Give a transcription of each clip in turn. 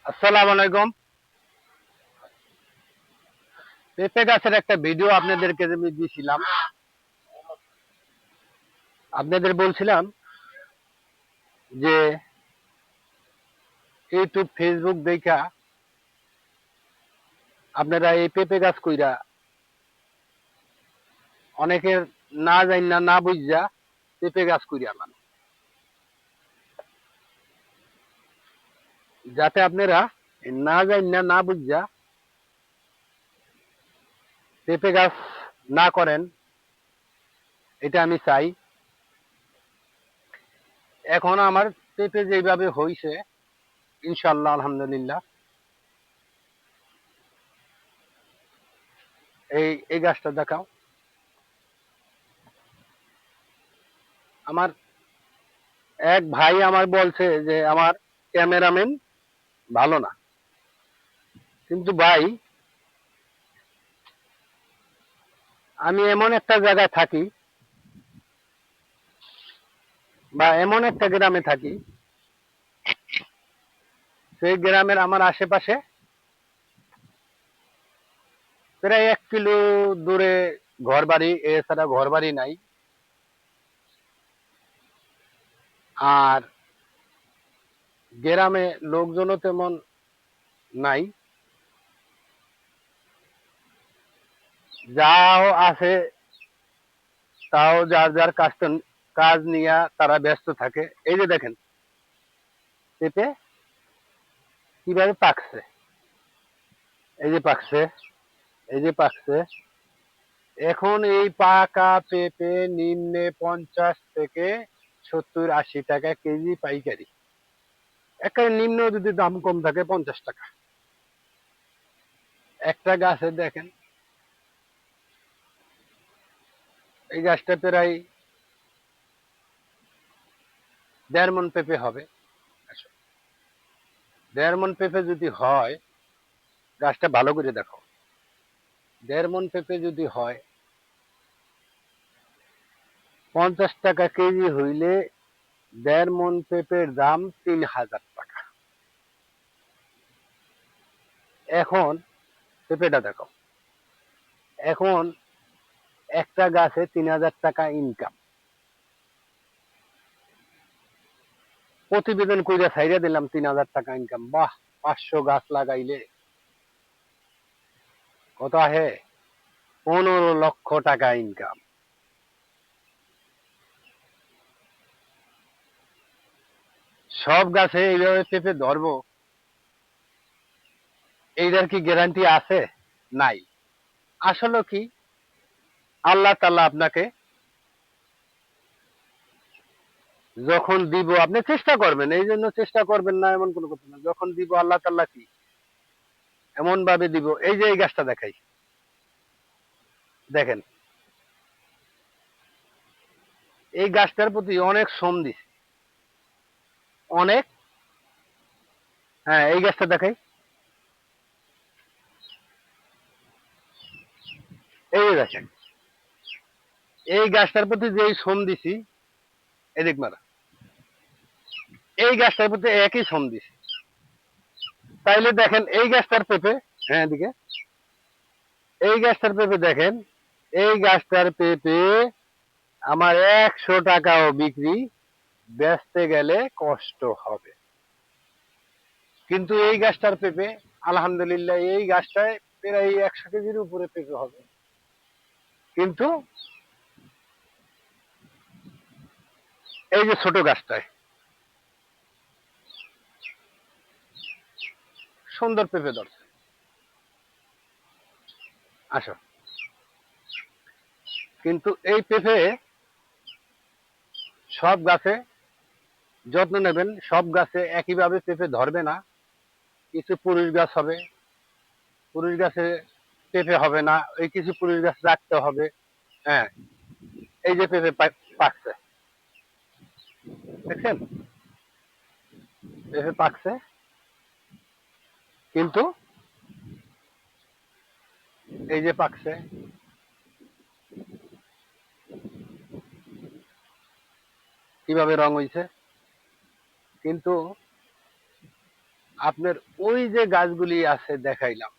আসসালামু আলাইকুম। পেঁপে গাছের একটা ভিডিও আপনাদেরকে আমি দিয়েছিলাম। আপনাদের বলছিলাম যে ইউটিউব ফেসবুক দেখা আপনারা এই পেঁপে গাছ কইরা অনেকের না জানি না বুঝা পেঁপে গাছ কইরা মানে যাতে আপনারা না জানি না বুঝা পেঁপে গাছ না করেন, এটা আমি চাই। এখন আমার পেঁপে যেভাবে হইছে ইনশাআল্লাহ আলহামদুলিল্লাহ, এই গাছটা দেখাও। আমার এক ভাই আমার বলছে যে আমার ক্যামেরাম্যান ভালো না, কিন্তু ভাই আমি এমন একটা জায়গায় থাকি বা এমন একটা গ্রামে থাকি, সেই গ্রামের আমার আশেপাশে প্রায় 1 কিলো দূরে ঘর বাড়ি, এছাড়া ঘর বাড়ি নাই। আর গ্রামে লোকজনও তেমন নাই, যাও আছে তাও যার যার কাজ নিয়ে তারা ব্যস্ত থাকে। এই যে দেখেন পেঁপে কিভাবে পাকছে, এই যে পাকছে, এই যে পাকছে। এখন এই পাকা পেঁপে নিম্নে 50 থেকে 70-80 টাকা কেজি পাইকারি। একটা নিম্ন যদি দাম কম থাকে 50 টাকা। একটা গাছে দেখেন, এই গাছটা প্রায় 1.5 মণ পেঁপে হবে। 1.5 মণ পেঁপে যদি হয়, গাছটা ভালো করে দেখো, 1.5 মণ পেঁপে যদি হয় 50 টাকা কেজি হইলে 1.5 মণ পেঁপের দাম 3000 টাকা। এখন পেঁপেটা দেখো, এখন একটা গাছে 3000 টাকা ইনকাম। প্রতিবেদন কইরা ছাইরা দিলাম 3000 টাকা ইনকাম। বাহ, 500 গাছ লাগাইলে কত আহে? 15 লক্ষ টাকা ইনকাম। সব গাছে এইভাবে পেঁপে ধরবো, এইটার কি গ্যারান্টি আছে? নাই। আসলে কি, আল্লাহ তাআলা আপনাকে যখন দিব আপনি চেষ্টা করবেন, এই জন্য চেষ্টা করবেন না এমন কোনো কথা না। যখন দিব আল্লাহ তাআলা কি এমন ভাবে দিব। এই যে এই গাছটা দেখাই, দেখেন এই গাছটার প্রতি অনেক শ্রম দিছি, অনেক। হ্যাঁ, এই গাছটা দেখাই, এই যে দেখেন এই গাছটার প্রতি যে শ্রম দিছি, এদিক মারা, এই গাছটার প্রতি একই শ্রম দিছি। তাইলে দেখেন এই গাছটার পেঁপে, হ্যাঁ এদিকে, এই গাছটার পেঁপে দেখেন, এই গাছটার পেঁপে আমার 100 টাকাও বিক্রি, বেচতে গেলে কষ্ট হবে। কিন্তু এই গাছটার পেঁপে আলহামদুলিল্লাহ, এই গাছটায় প্রায় 100 কেজির উপরে পেঁপে হবে। কিন্তু এই যে ছোট গাছটায় সুন্দর পেঁপে ধরছে। আসো, কিন্তু এই পেঁপে সব গাছে যত্ন নেবেন, সব গাছে একইভাবে পেঁপে ধরবে না। কিছু পুরুষ গাছ হবে, পুরুষ গাছে পেঁপে হবে না, ওই কিছু পুরুষ গাছ রাখতে হবে। হ্যাঁ, এই যে পেঁপে পাকছে, দেখছেন পেঁপে পাকছে, কিন্তু এই যে পাকছে, কিভাবে রং হইছে। কিন্তু আপনার ওই যে গাছগুলি আছে দেখাইলাম,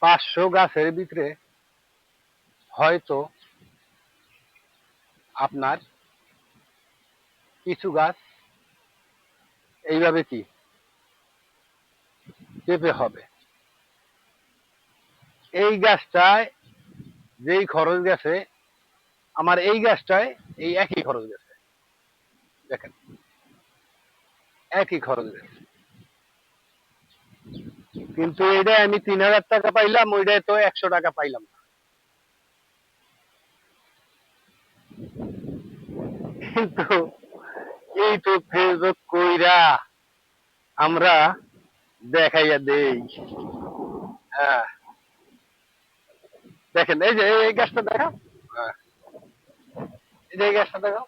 500 গাছের ভিতরে হয়তো আপনার কিছু গাছ এইভাবে কি পেঁপে হবে। এই গাছটায় যেই খরচ গেছে, আমার এই গাছটায় এই একই খরচ গেছে। দেখেন, একই খরচ গেছে, কিন্তু এটা আমি 3000 টাকা পাইলাম, ওইটাই তো 100 টাকা পাইলাম না। কিন্তু ইউটিউব ফেসবুক কইরা আমরা দেখাইয়া দেই। হ্যাঁ, দেখেন এই যে এই গাছটা দেখাও। হ্যাঁ, এই যে এই গাছটা দেখাও।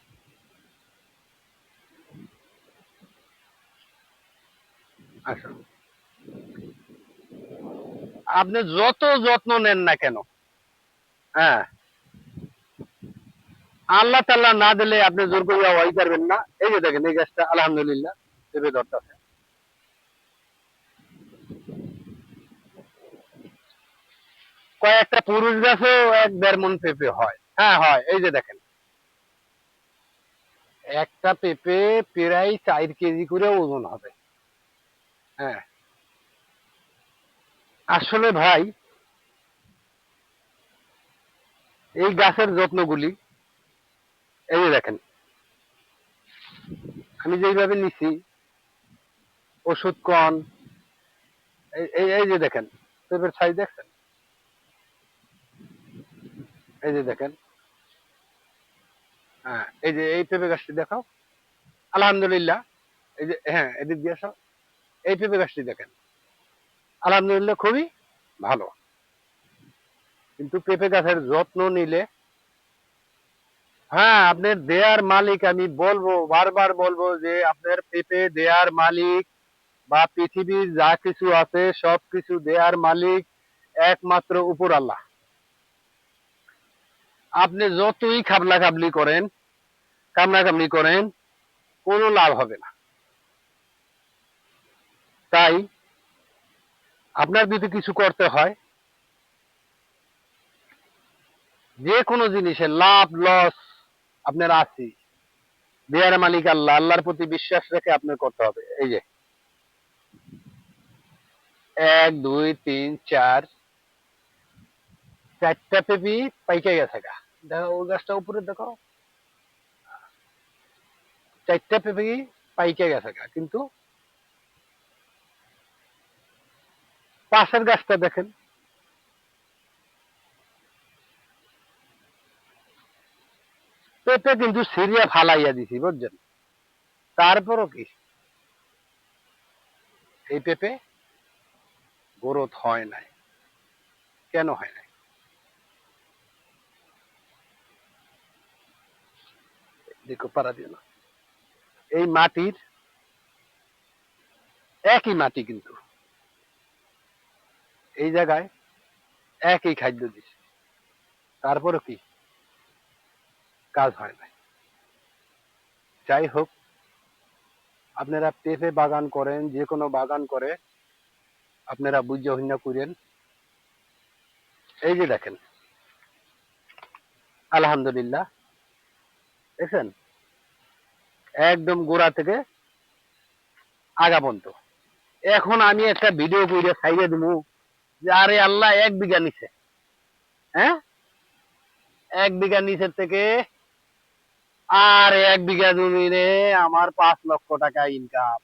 আচ্ছা, আপনি যত যত্ন নেন না কেন, হ্যাঁ, আল্লাহ তাল্লাহ না দিলে আপনি জোর করে হওয়াই পারবেন না। এই যে দেখেন এই গাছটা আলহামদুলিল্লাহ পেঁপে ধরতেছে। কয়েকটা পুরুষ গাছেও 1-1.5 মণ পেঁপে হয়। হ্যাঁ হয়, এই যে দেখেন একটা পেঁপে প্রায় 4 কেজি করে ওজন হবে। হ্যাঁ, আসলে ভাই এই গাছের যত্নগুলি, এই যে দেখেন আমি যেইভাবে নিছি, ওষুধ কন, এই যে দেখেন পেঁপের সাইজ দেখছেন, এই যে দেখেন, হ্যাঁ এই যে এই পেঁপে গাছটি দেখাও। আলহামদুলিল্লাহ, এই যে হ্যাঁ এদিক দিয়ে আসো, এই পেঁপে গাছটি দেখেন আলহামদুলিল্লাহ খুবই ভালো। কিন্তু পেঁপে গাছের যত্ন নিলে, হ্যাঁ আপনার দেয়ার মালিক, আমি বলবো বারবার বলবো যে আপনার পেঁপে দেয়ার মালিক বা পৃথিবীর যা কিছু আছে সবকিছু দেয়ার মালিক একমাত্র উপর আল্লাহ। আপনি যতই খাবলা খাবলি করেন, কামনা কামনি করেন, কোনো লাভ হবে না। তাই আপনার যদি কিছু করতে হয়, যে কোনো জিনিসের লাভ লস আপনার আছে, দেয়ার মালিক আল্লাহ, আল্লাহর প্রতি বিশ্বাস রেখে আপনার করতে হবে। এই যে 1 2 3 4 4টা পেঁপি পাইকে গেছে গা। দেখো ওই গাছটা উপরে দেখো, 4টা পেঁপি পাইকে গেছে গা। কিন্তু পাশের গাছটা দেখেন, পেঁপে কিন্তু সিরিয়া ফালাইয়া দিছি বুঝছেন, তারপরও কি এই পেঁপে গ্রোথ হয় নাই। কেন হয় নাই? দেখো পারা দিও না, এই মাটির একই মাটি, কিন্তু এই জায়গায় একই খাদ্য দিছে, তারপরও কি কাজ হয় নাই। যাই হোক, আপনারা পেঁপে বাগান করেন, যে কোনো বাগান করে আপনারা বুঝে হইনা করেন। এই যে দেখেন আলহামদুলিল্লাহ, দেখছেন একদম গোড়া থেকে আগা পর্যন্ত। এখন আমি একটা ভিডিও করে ছাইড়ে দেবো যে আরে আল্লাহ 1 বিঘা নিচে, হ্যাঁ 1 বিঘা নিচের থেকে আর 1 বিঘা জমি রে আমার 5 লক্ষ টাকা ইনকাম।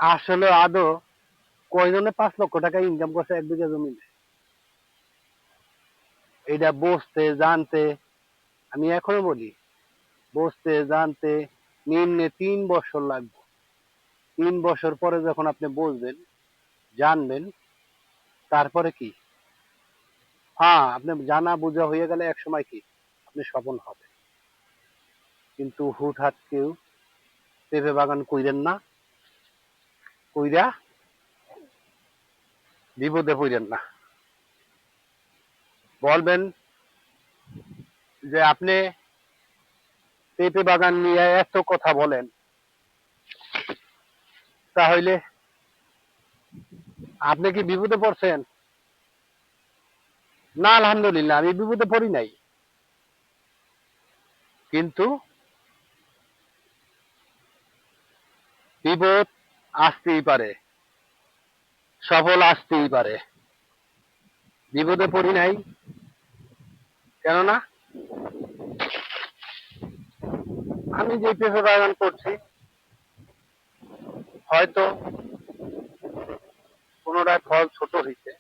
আসলে আদৌ কয়জনে 5 লক্ষ টাকা ইনকাম করছে 1 বিঘা জমি? এটা বুঝতে জানতে, আমি এখনো বলি বুঝতে জানতে নিম্নে 3 বছর লাগবে। 3 বছর পরে যখন আপনি বুঝবেন, জানবেন, তারপরে কি, হ্যাঁ আপনি জানা বোঝা হয়ে গেলে এক সময় কি আপনি সফল হবে। কিন্তু হুটহাট কেউ পেঁপে বাগান কইরেন না, কইরা বিপদে পড়েন না। বলবেন যে আপনি পেঁপে বাগান নিয়ে এত কথা বলেন, তাহলে আপনি কি বিপদে পড়ছেন? না, আলহামদুলিল্লাহ আমি বিপদে পড়ি নাই, কিন্তু বিপদ আসতেই পারে, সফল আসতেই পারে। বিপদে পড়ি নাই, কেননা আমি যে পেঁপে বাগান করছি, হয়তো কোনোটায় ফল ছোট হইছে,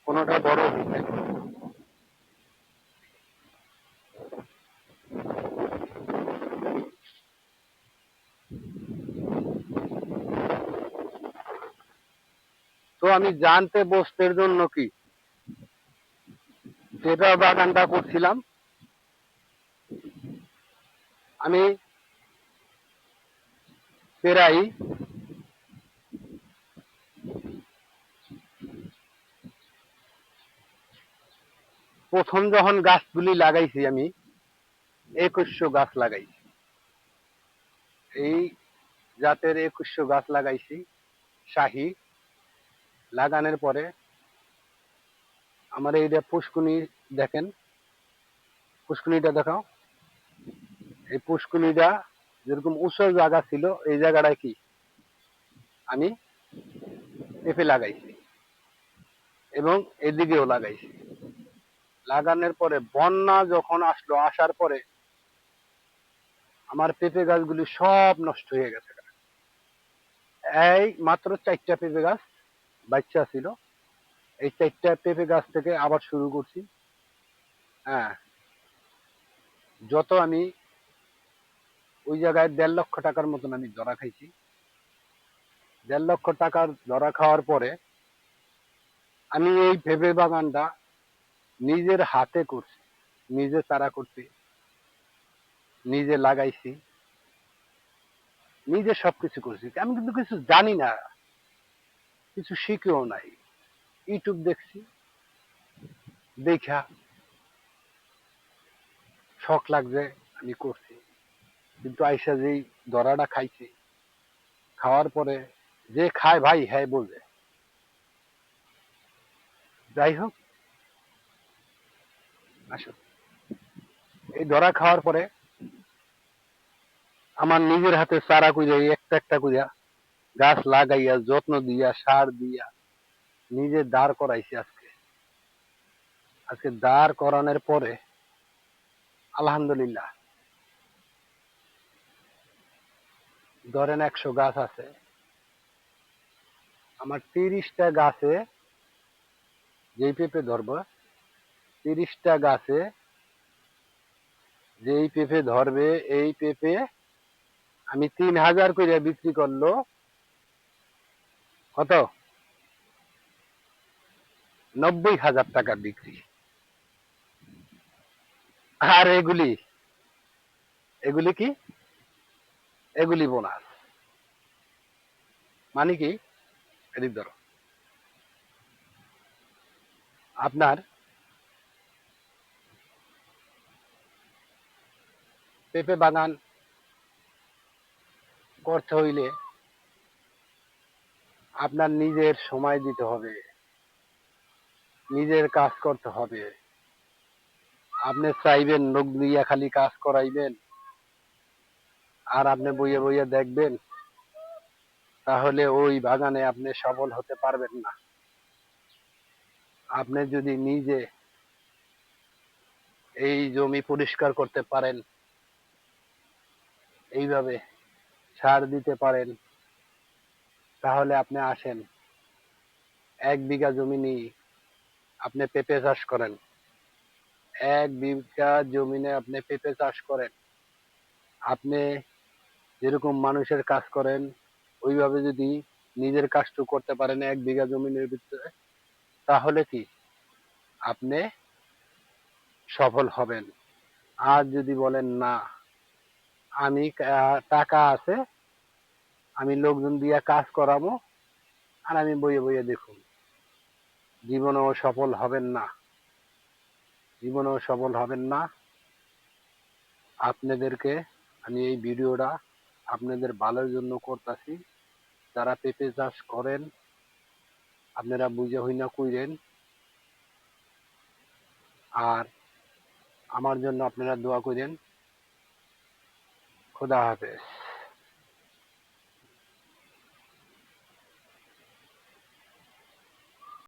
কোনোটা বড় হইছে। তো আমি জানতে বসতের জন্য কি পেঁপে বাগানটা করছিলাম, আমি প্রায় প্রথম যখন গাছগুলি লাগাইছি আমি 2100 গাছ লাগাইছি। এই জাতের 2100 গাছ লাগাইছি শাহী। লাগানোর পরে আমার এইটা পুষ্কুনি, দেখেন পুষ্কুনিটা দেখাও। এই পুষ্কুনিটা যেরকম উঁচু জায়গা ছিল, এই জায়গাটায় কি আমি পেঁপে লাগাইছি এবং এদিকেও লাগাইছি। লাগানোর পরে বন্যা যখন আসলো, আসার পরে আমার পেঁপে গাছগুলি সব নষ্ট হয়ে গেছে। এই মাত্র 4টা পেঁপে গাছ বাচ্চা ছিল, এই 4টা পেঁপে গাছ থেকে আবার শুরু করছি। হ্যাঁ, যত আমি ওই জায়গায় 1.5 লক্ষ টাকার মতন আমি ধরা খাইছি। 1.5 লক্ষ টাকার ধরা খাওয়ার পরে আমি এই পেঁপে বাগানটা নিজের হাতে করছি, নিজে চারা করছি, নিজে লাগাইছি, নিজে সবকিছু করছি। আমি কিন্তু কিছু জানি না, কিছু শিখেও নাই। ইউটিউব দেখছি, দেখা শখ লাগছে, আমি করছি। কিন্তু আইসা যেই ধরাটা খাইছি, খাওয়ার পরে যে খায় ভাই হ্যাঁ বলবে। যাই হোক, আসুন, এই ধরা খাওয়ার পরে আমার নিজের হাতে চারা কইরা একটা একটা কইরা গাছ লাগাইয়া যত্ন দিয়া সার দিয়া নিজে দাঁড় করাইছি। আজকে আজকে দাঁড় করানোর পরে আলহামদুলিল্লাহ, ধরেন 100 গাছ আছে, আমার 30টা গাছে যেই পেঁপে ধরবো, 30টা গাছে যেই পেঁপে ধরবে, এই পেঁপে আমি 3000 করে বিক্রি করলো কত, 90,000 টাকা বিক্রি। আর এগুলি এগুলি কি, এগুলি বোনাস। মানে কি, এদিক ধরো, আপনার পেঁপে বাগান করতে হইলে আপনার নিজের সময় দিতে হবে, নিজের কাজ করতে হবে। আপনি চাইবেন লোক দিয়া খালি কাজ করাইবেন আর আপনি বইয়ে বইয়ে দেখবেন, তাহলে ওই বাগানে আপনি সফল হতে পারবেন না। আপনি যদি নিজে এই জমি পরিষ্কার করতে পারেন, এইভাবে সার দিতে পারেন, তাহলে আপনি আসেন 1 বিঘা জমি নিয়ে আপনি পেঁপে চাষ করেন। 1 বিঘা জমিনে আপনি পেঁপে চাষ করেন। আপনি যেরকম মানুষের কাজ করেন, ওইভাবে যদি নিজের কাজটুকু করতে পারেন 1 বিঘা জমিনের ভিতরে, তাহলে কি আপনি সফল হবেন। আর যদি বলেন না, আমি টাকা আছে, আমি লোকজন দিয়ে কাজ করাবো আর আমি বইয়ে বইয়ে দেখুন, জীবনেও সফল হবেন না, জীবনেও সফল হবেন না। আপনাদেরকে আমি এই ভিডিওটা আপনাদের ভালোর জন্য করতেছি। যারা পেঁপে চাষ করেন আপনারা বুঝে হইনা কইরেন, আর আমার জন্য আপনারা দোয়া করেন। খোদা হাফেজ।